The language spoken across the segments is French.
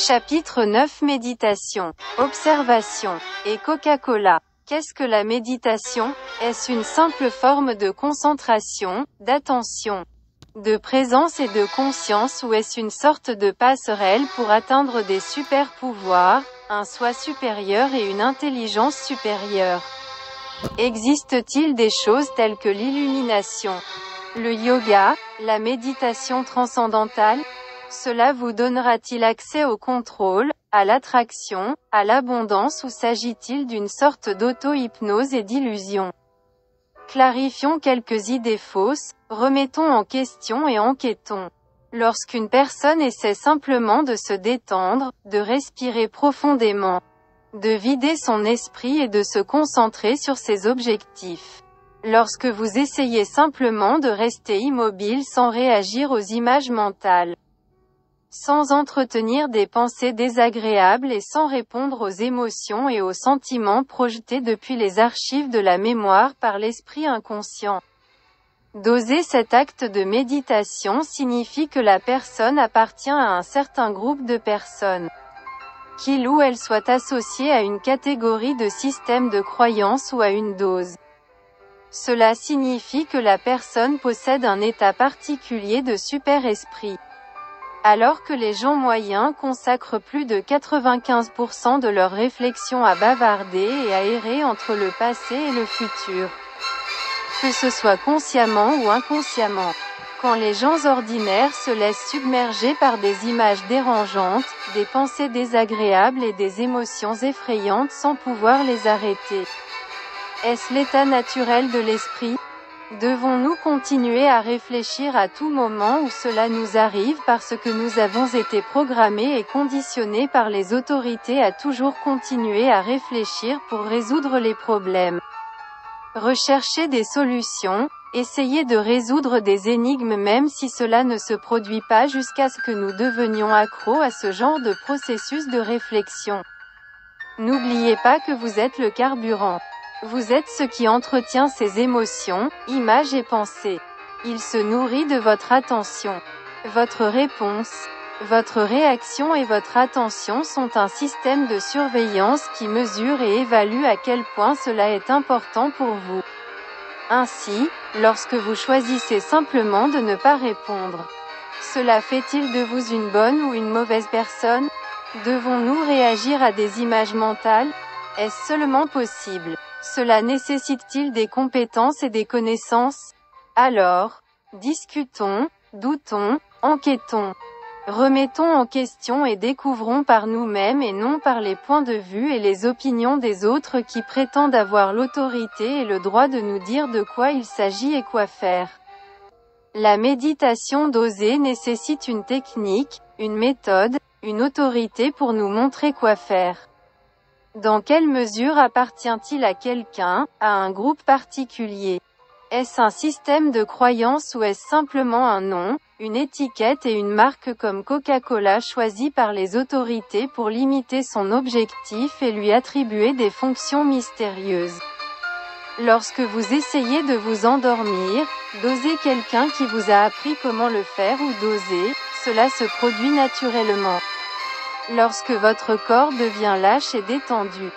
Chapitre 9 Méditation, observation, et Coca-Cola. Qu'est-ce que la méditation? Est-ce une simple forme de concentration, d'attention, de présence et de conscience, ou est-ce une sorte de passerelle pour atteindre des super-pouvoirs, un soi supérieur et une intelligence supérieure? Existe-t-il des choses telles que l'illumination, le yoga, la méditation transcendantale? Cela vous donnera-t-il accès au contrôle, à l'attraction, à l'abondance, ou s'agit-il d'une sorte d'auto-hypnose et d'illusion? Clarifions quelques idées fausses, remettons en question et enquêtons. Lorsqu'une personne essaie simplement de se détendre, de respirer profondément, de vider son esprit et de se concentrer sur ses objectifs. Lorsque vous essayez simplement de rester immobile sans réagir aux images mentales, sans entretenir des pensées désagréables et sans répondre aux émotions et aux sentiments projetés depuis les archives de la mémoire par l'esprit inconscient. Doser cet acte de méditation signifie que la personne appartient à un certain groupe de personnes, qu'il ou elle soit associé à une catégorie de système de croyances ou à une dose. Cela signifie que la personne possède un état particulier de super-esprit. Alors que les gens moyens consacrent plus de 95% de leur réflexion à bavarder et à errer entre le passé et le futur, que ce soit consciemment ou inconsciemment. Quand les gens ordinaires se laissent submerger par des images dérangeantes, des pensées désagréables et des émotions effrayantes sans pouvoir les arrêter. Est-ce l'état naturel de l'esprit? Devons-nous continuer à réfléchir à tout moment où cela nous arrive parce que nous avons été programmés et conditionnés par les autorités à toujours continuer à réfléchir pour résoudre les problèmes? Rechercher des solutions, essayer de résoudre des énigmes même si cela ne se produit pas jusqu'à ce que nous devenions accros à ce genre de processus de réflexion. N'oubliez pas que vous êtes le carburant. Vous êtes ce qui entretient ces émotions, images et pensées. Il se nourrit de votre attention. Votre réponse, votre réaction et votre attention sont un système de surveillance qui mesure et évalue à quel point cela est important pour vous. Ainsi, lorsque vous choisissez simplement de ne pas répondre, cela fait-il de vous une bonne ou une mauvaise personne? Devons-nous réagir à des images mentales? Est-ce seulement possible? Cela nécessite-t-il des compétences et des connaissances? Alors, discutons, doutons, enquêtons. Remettons en question et découvrons par nous-mêmes et non par les points de vue et les opinions des autres qui prétendent avoir l'autorité et le droit de nous dire de quoi il s'agit et quoi faire. La méditation dosée nécessite une technique, une méthode, une autorité pour nous montrer quoi faire. Dans quelle mesure appartient-il à quelqu'un, à un groupe particulier? Est-ce un système de croyance ou est-ce simplement un nom, une étiquette et une marque comme Coca-Cola choisie par les autorités pour limiter son objectif et lui attribuer des fonctions mystérieuses? Lorsque vous essayez de vous endormir, dosez quelqu'un qui vous a appris comment le faire ou doser, cela se produit naturellement. Lorsque votre corps devient lâche et détendu,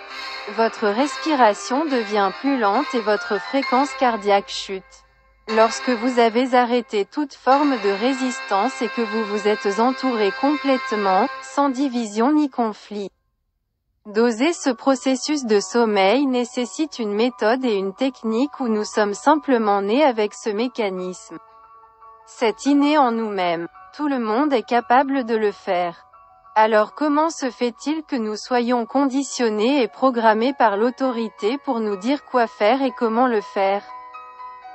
votre respiration devient plus lente et votre fréquence cardiaque chute. Lorsque vous avez arrêté toute forme de résistance et que vous vous êtes entouré complètement, sans division ni conflit. Doser ce processus de sommeil nécessite une méthode et une technique où nous sommes simplement nés avec ce mécanisme. C'est inné en nous-mêmes. Tout le monde est capable de le faire. Alors comment se fait-il que nous soyons conditionnés et programmés par l'autorité pour nous dire quoi faire et comment le faire?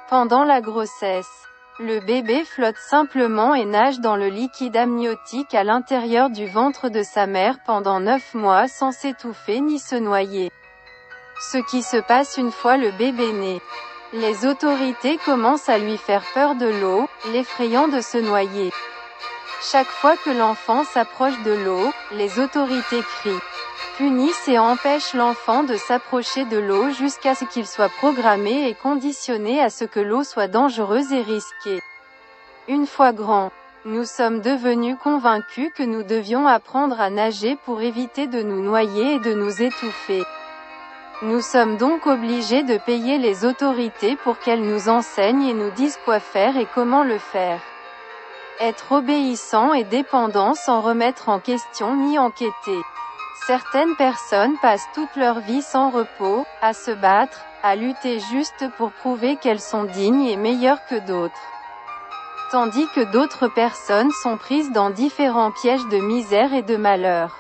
Pendant la grossesse, le bébé flotte simplement et nage dans le liquide amniotique à l'intérieur du ventre de sa mère pendant 9 mois sans s'étouffer ni se noyer. Ce qui se passe une fois le bébé né. Les autorités commencent à lui faire peur de l'eau, l'effrayant de se noyer. Chaque fois que l'enfant s'approche de l'eau, les autorités crient, punissent et empêchent l'enfant de s'approcher de l'eau jusqu'à ce qu'il soit programmé et conditionné à ce que l'eau soit dangereuse et risquée. Une fois grand, Nous sommes devenus convaincus que nous devions apprendre à nager pour éviter de nous noyer et de nous étouffer. Nous sommes donc obligés de payer les autorités pour qu'elles nous enseignent et nous disent quoi faire et comment le faire. Être obéissant et dépendant sans remettre en question ni enquêter. Certaines personnes passent toute leur vie sans repos, à se battre, à lutter juste pour prouver qu'elles sont dignes et meilleures que d'autres. Tandis que d'autres personnes sont prises dans différents pièges de misère et de malheur.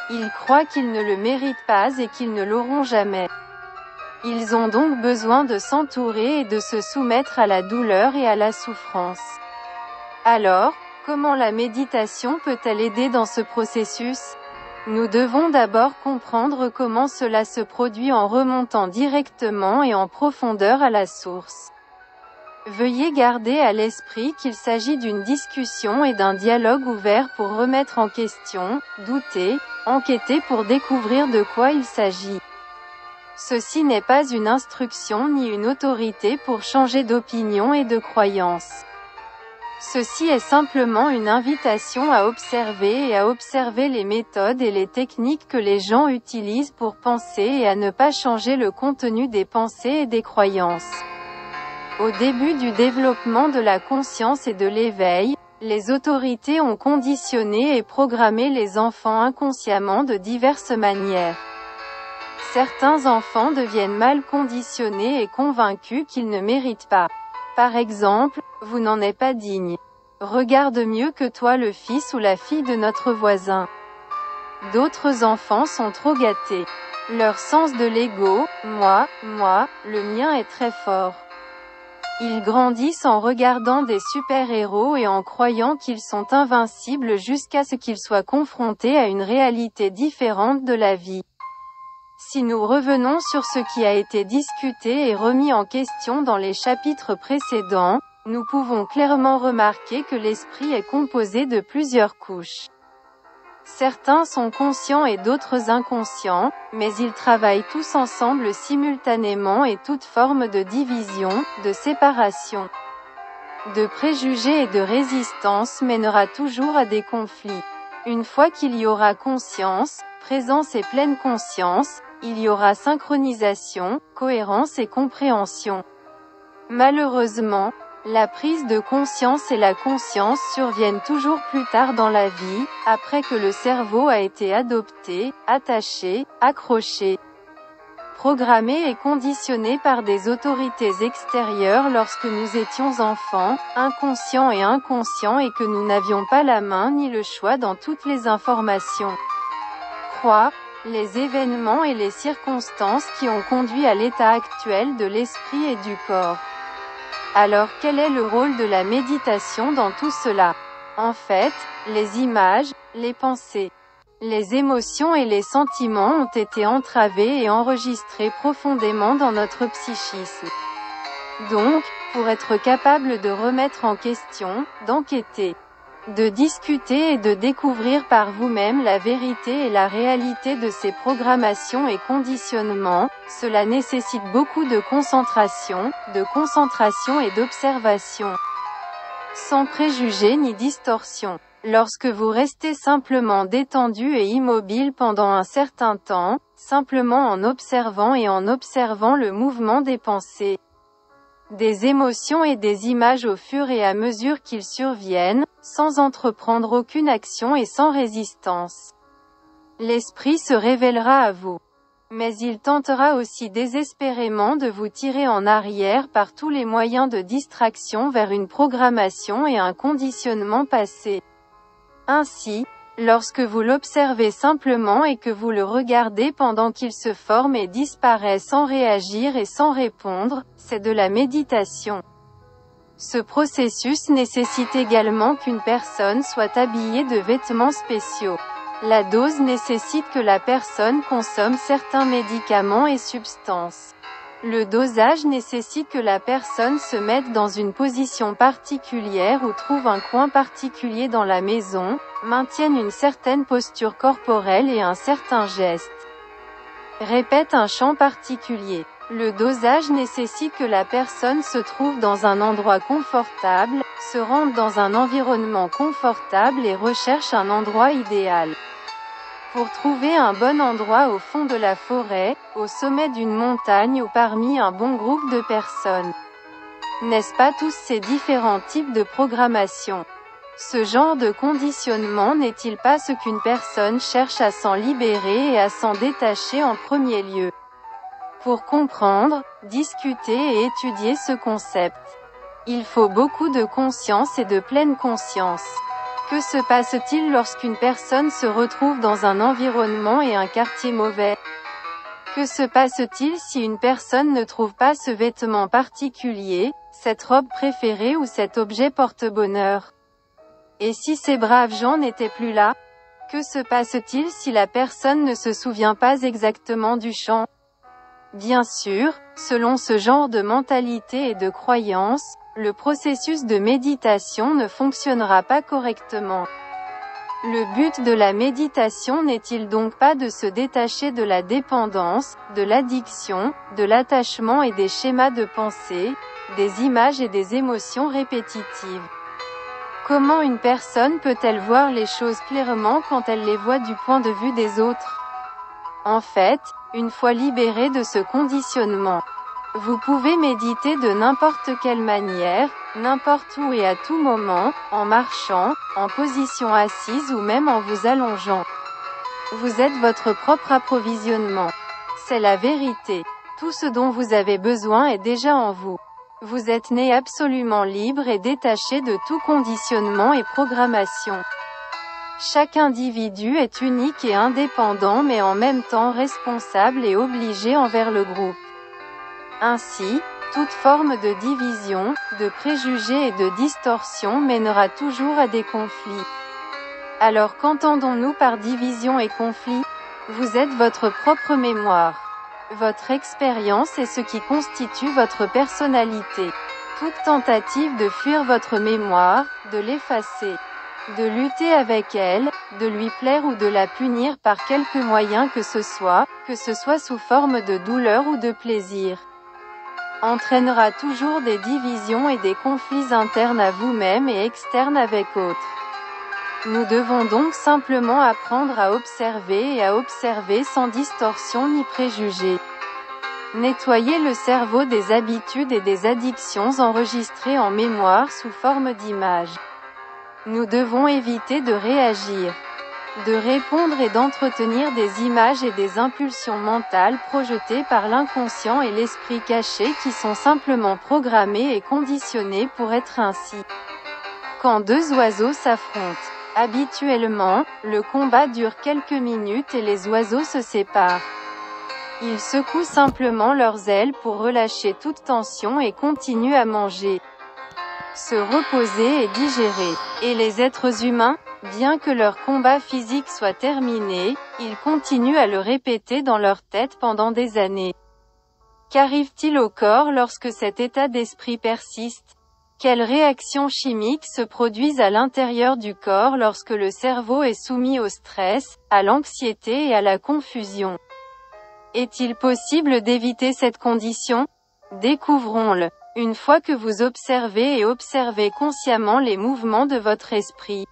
Ils croient qu'ils ne le méritent pas et qu'ils ne l'auront jamais. Ils ont donc besoin de s'entourer et de se soumettre à la douleur et à la souffrance. Alors, comment la méditation peut-elle aider dans ce processus? Nous devons d'abord comprendre comment cela se produit en remontant directement et en profondeur à la source. Veuillez garder à l'esprit qu'il s'agit d'une discussion et d'un dialogue ouvert pour remettre en question, douter, enquêter pour découvrir de quoi il s'agit. Ceci n'est pas une instruction ni une autorité pour changer d'opinion et de croyance. Ceci est simplement une invitation à observer et à observer les méthodes et les techniques que les gens utilisent pour penser et à ne pas changer le contenu des pensées et des croyances. Au début du développement de la conscience et de l'éveil, les autorités ont conditionné et programmé les enfants inconsciemment de diverses manières. Certains enfants deviennent mal conditionnés et convaincus qu'ils ne méritent pas. Par exemple, vous n'en êtes pas digne. Regarde mieux que toi le fils ou la fille de notre voisin. D'autres enfants sont trop gâtés. Leur sens de l'ego, moi, le mien est très fort. Ils grandissent en regardant des super-héros et en croyant qu'ils sont invincibles jusqu'à ce qu'ils soient confrontés à une réalité différente de la vie. Si nous revenons sur ce qui a été discuté et remis en question dans les chapitres précédents, nous pouvons clairement remarquer que l'esprit est composé de plusieurs couches. Certains sont conscients et d'autres inconscients, mais ils travaillent tous ensemble simultanément et toute forme de division, de séparation, de préjugés et de résistance mènera toujours à des conflits. Une fois qu'il y aura conscience, présence et pleine conscience, il y aura synchronisation, cohérence et compréhension. Malheureusement, la prise de conscience et la conscience surviennent toujours plus tard dans la vie, après que le cerveau a été adopté, attaché, accroché, programmé et conditionné par des autorités extérieures lorsque nous étions enfants, inconscients et inconscients et que nous n'avions pas la main ni le choix dans toutes les informations. Les événements et les circonstances qui ont conduit à l'état actuel de l'esprit et du corps. Alors quel est le rôle de la méditation dans tout cela? En fait, les images, les pensées, les émotions et les sentiments ont été entravés et enregistrés profondément dans notre psychisme. Donc, pour être capable de remettre en question, d'enquêter, de discuter et de découvrir par vous-même la vérité et la réalité de ces programmations et conditionnements, cela nécessite beaucoup de concentration et d'observation. Sans préjugés ni distorsion. Lorsque vous restez simplement détendu et immobile pendant un certain temps, simplement en observant le mouvement des pensées, des émotions et des images au fur et à mesure qu'ils surviennent, sans entreprendre aucune action et sans résistance, l'esprit se révélera à vous. Mais il tentera aussi désespérément de vous tirer en arrière par tous les moyens de distraction vers une programmation et un conditionnement passé. Ainsi, lorsque vous l'observez simplement et que vous le regardez pendant qu'il se forme et disparaît sans réagir et sans répondre, c'est de la méditation. Ce processus nécessite également qu'une personne soit habillée de vêtements spéciaux. La dose nécessite que la personne consomme certains médicaments et substances. Le dosage nécessite que la personne se mette dans une position particulière ou trouve un coin particulier dans la maison, maintienne une certaine posture corporelle et un certain geste. Répète un chant particulier. Le dosage nécessite que la personne se trouve dans un endroit confortable, se rende dans un environnement confortable et recherche un endroit idéal. Pour trouver un bon endroit au fond de la forêt, au sommet d'une montagne ou parmi un bon groupe de personnes. N'est-ce pas tous ces différents types de programmation? Ce genre de conditionnement n'est-il pas ce qu'une personne cherche à s'en libérer et à s'en détacher en premier lieu? Pour comprendre, discuter et étudier ce concept, il faut beaucoup de conscience et de pleine conscience. Que se passe-t-il lorsqu'une personne se retrouve dans un environnement et un quartier mauvais? Que se passe-t-il si une personne ne trouve pas ce vêtement particulier, cette robe préférée ou cet objet porte-bonheur? Et si ces braves gens n'étaient plus là? Que se passe-t-il si la personne ne se souvient pas exactement du chant? Bien sûr, selon ce genre de mentalité et de croyance, le processus de méditation ne fonctionnera pas correctement. Le but de la méditation n'est-il donc pas de se détacher de la dépendance, de l'addiction, de l'attachement et des schémas de pensée, des images et des émotions répétitives? Comment une personne peut-elle voir les choses clairement quand elle les voit du point de vue des autres? En fait, une fois libéré de ce conditionnement, vous pouvez méditer de n'importe quelle manière, n'importe où et à tout moment, en marchant, en position assise ou même en vous allongeant. Vous êtes votre propre approvisionnement. C'est la vérité. Tout ce dont vous avez besoin est déjà en vous. Vous êtes né absolument libre et détaché de tout conditionnement et programmation. Chaque individu est unique et indépendant mais en même temps responsable et obligé envers le groupe. Ainsi, toute forme de division, de préjugés et de distorsion mènera toujours à des conflits. Alors qu'entendons-nous par division et conflit? Vous êtes votre propre mémoire. Votre expérience est ce qui constitue votre personnalité. Toute tentative de fuir votre mémoire, de l'effacer, de lutter avec elle, de lui plaire ou de la punir par quelque moyen que ce soit sous forme de douleur ou de plaisir, entraînera toujours des divisions et des conflits internes à vous-même et externes avec autres. Nous devons donc simplement apprendre à observer et à observer sans distorsion ni préjugés. Nettoyer le cerveau des habitudes et des addictions enregistrées en mémoire sous forme d'images. Nous devons éviter de réagir, de répondre et d'entretenir des images et des impulsions mentales projetées par l'inconscient et l'esprit caché qui sont simplement programmés et conditionnés pour être ainsi. Quand deux oiseaux s'affrontent, habituellement, le combat dure quelques minutes et les oiseaux se séparent. Ils secouent simplement leurs ailes pour relâcher toute tension et continuent à manger, se reposer et digérer. Et les êtres humains, bien que leur combat physique soit terminé, ils continuent à le répéter dans leur tête pendant des années. Qu'arrive-t-il au corps lorsque cet état d'esprit persiste? Quelles réactions chimiques se produisent à l'intérieur du corps lorsque le cerveau est soumis au stress, à l'anxiété et à la confusion? Est-il possible d'éviter cette condition? Découvrons-le. Une fois que vous observez et observez consciemment les mouvements de votre esprit,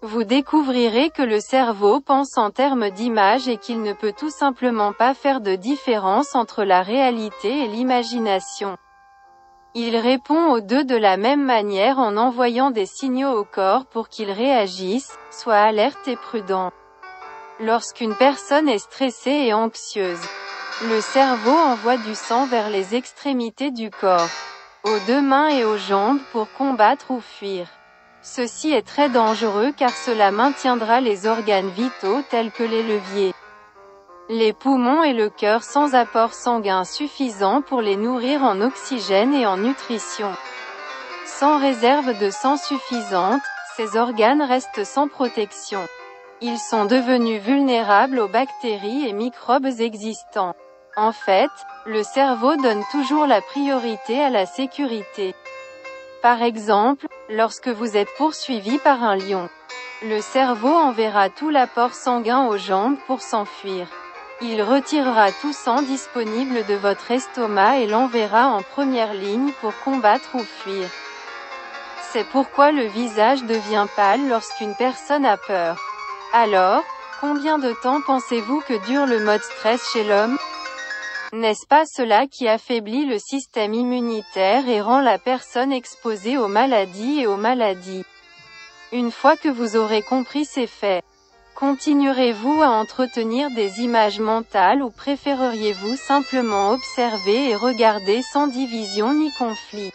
vous découvrirez que le cerveau pense en termes d'images et qu'il ne peut tout simplement pas faire de différence entre la réalité et l'imagination. Il répond aux deux de la même manière en envoyant des signaux au corps pour qu'il réagisse, soit alerte et prudent. Lorsqu'une personne est stressée et anxieuse, le cerveau envoie du sang vers les extrémités du corps, aux deux mains et aux jambes pour combattre ou fuir. Ceci est très dangereux car cela maintiendra les organes vitaux tels que les leviers, les poumons et le cœur sans apport sanguin suffisant pour les nourrir en oxygène et en nutrition. Sans réserve de sang suffisante, ces organes restent sans protection. Ils sont devenus vulnérables aux bactéries et microbes existants. En fait, le cerveau donne toujours la priorité à la sécurité. Par exemple, lorsque vous êtes poursuivi par un lion, le cerveau enverra tout l'apport sanguin aux jambes pour s'enfuir. Il retirera tout sang disponible de votre estomac et l'enverra en première ligne pour combattre ou fuir. C'est pourquoi le visage devient pâle lorsqu'une personne a peur. Alors, combien de temps pensez-vous que dure le mode stress chez l'homme? N'est-ce pas cela qui affaiblit le système immunitaire et rend la personne exposée aux maladies et aux maladies? Une fois que vous aurez compris ces faits, continuerez-vous à entretenir des images mentales ou préféreriez-vous simplement observer et regarder sans division ni conflit?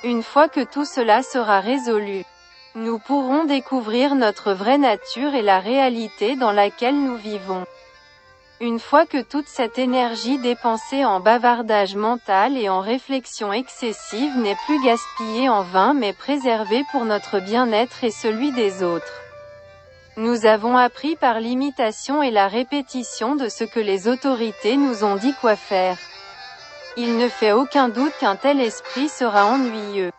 Une fois que tout cela sera résolu, nous pourrons découvrir notre vraie nature et la réalité dans laquelle nous vivons. Une fois que toute cette énergie dépensée en bavardage mental et en réflexion excessive n'est plus gaspillée en vain mais préservée pour notre bien-être et celui des autres. Nous avons appris par l'imitation et la répétition de ce que les autorités nous ont dit quoi faire. Il ne fait aucun doute qu'un tel esprit sera ennuyeux,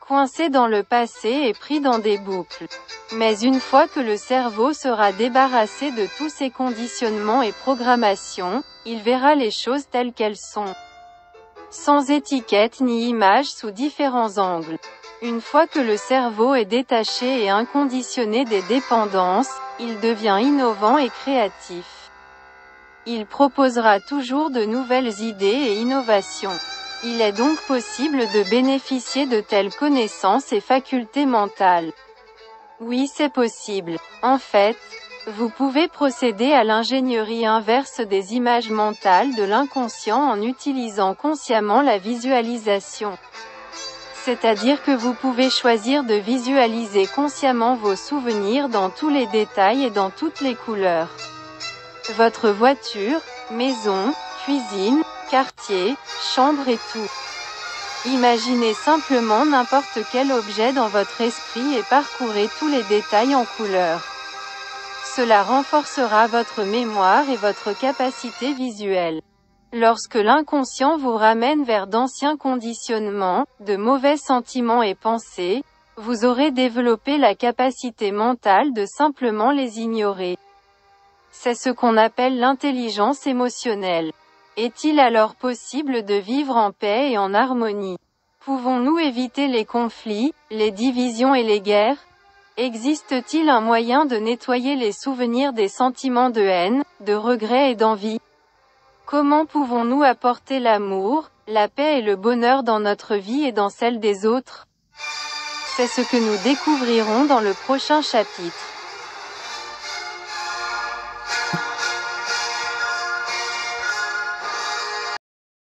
coincé dans le passé et pris dans des boucles. Mais une fois que le cerveau sera débarrassé de tous ses conditionnements et programmations, il verra les choses telles qu'elles sont, sans étiquette ni image sous différents angles. Une fois que le cerveau est détaché et inconditionné des dépendances, il devient innovant et créatif. Il proposera toujours de nouvelles idées et innovations. Il est donc possible de bénéficier de telles connaissances et facultés mentales. Oui, c'est possible. En fait, vous pouvez procéder à l'ingénierie inverse des images mentales de l'inconscient en utilisant consciemment la visualisation. C'est-à-dire que vous pouvez choisir de visualiser consciemment vos souvenirs dans tous les détails et dans toutes les couleurs. Votre voiture, maison, cuisine, quartier, chambre et tout. Imaginez simplement n'importe quel objet dans votre esprit et parcourez tous les détails en couleurs. Cela renforcera votre mémoire et votre capacité visuelle. Lorsque l'inconscient vous ramène vers d'anciens conditionnements, de mauvais sentiments et pensées, vous aurez développé la capacité mentale de simplement les ignorer. C'est ce qu'on appelle l'intelligence émotionnelle. Est-il alors possible de vivre en paix et en harmonie? Pouvons-nous éviter les conflits, les divisions et les guerres? Existe-t-il un moyen de nettoyer les souvenirs des sentiments de haine, de regret et d'envie? Comment pouvons-nous apporter l'amour, la paix et le bonheur dans notre vie et dans celle des autres? C'est ce que nous découvrirons dans le prochain chapitre.